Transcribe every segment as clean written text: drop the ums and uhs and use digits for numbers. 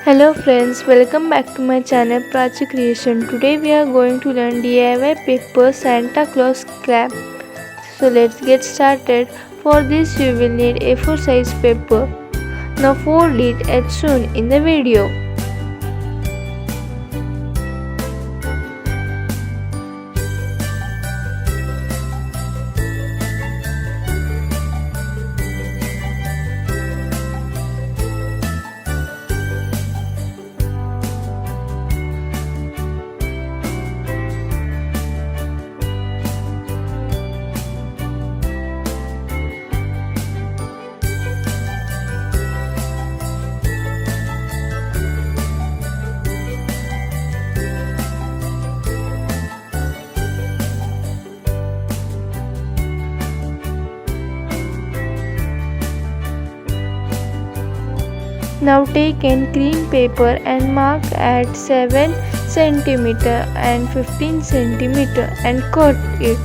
Hello friends, welcome back to my channel Prachi Creation. Today we are going to learn DIY paper Santa Claus cap. So let's get started. For this you will need A4 size paper. Now fold it as shown in the video. Now take an cream paper and mark at 7 cm and 15 cm and cut it.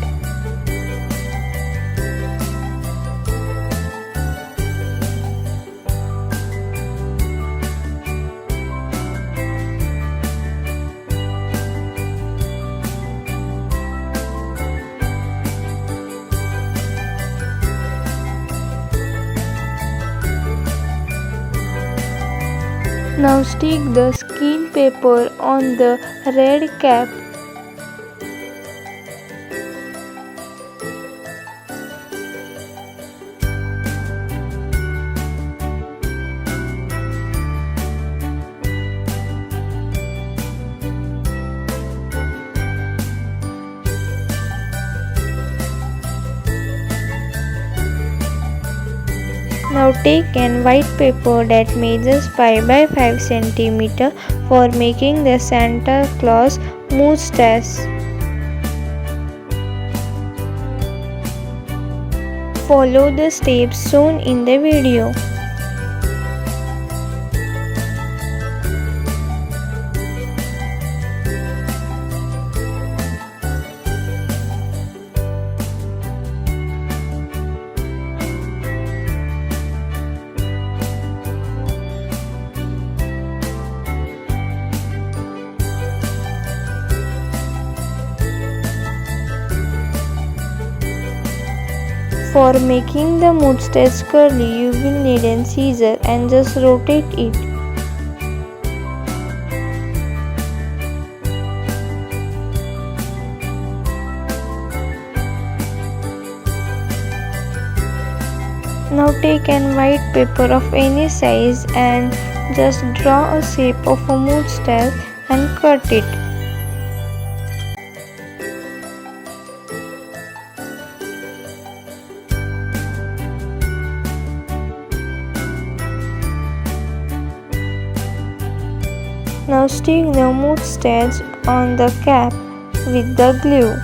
Now stick the skin paper on the red cap. Now take an white paper that measures 5 by 5 cm for making the Santa Claus moustache. Follow the steps shown in the video. For making the moustache curly, you will need a scissor and just rotate it. Now take an white paper of any size and just draw a shape of a moustache and cut it. Now stick the moustache on the cap with the glue.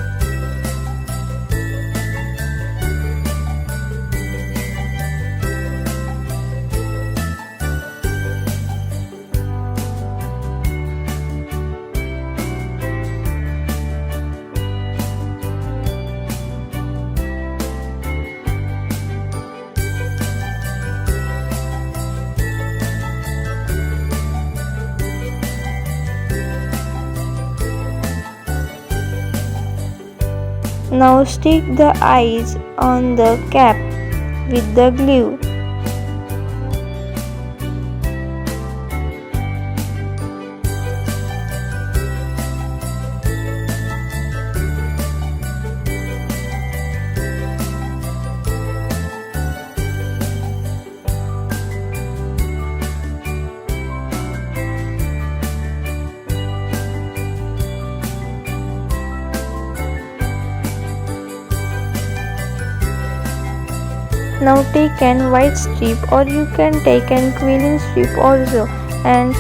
Now stick the eyes on the cap with the glue. Now take an white strip, or you can take an quilling strip also and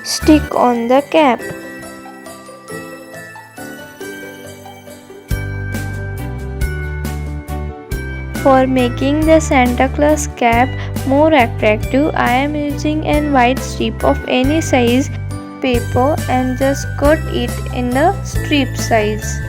stick on the cap. For making the Santa Claus cap more attractive, I am using a white strip of any size paper and just cut it in the strip size.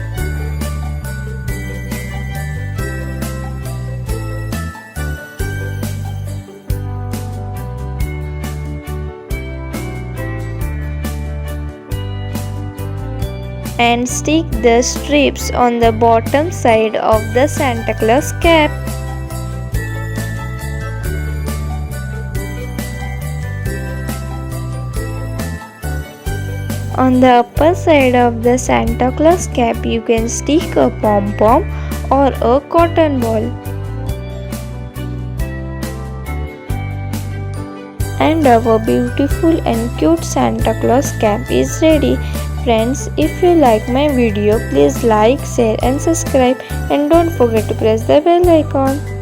and stick the strips on the bottom side of the Santa Claus cap. On the upper side of the Santa Claus cap, you can stick a pom-pom or a cotton ball. And our beautiful and cute Santa Claus cap is ready. Friends, if you like my video, please like, share and subscribe, and don't forget to press the bell icon.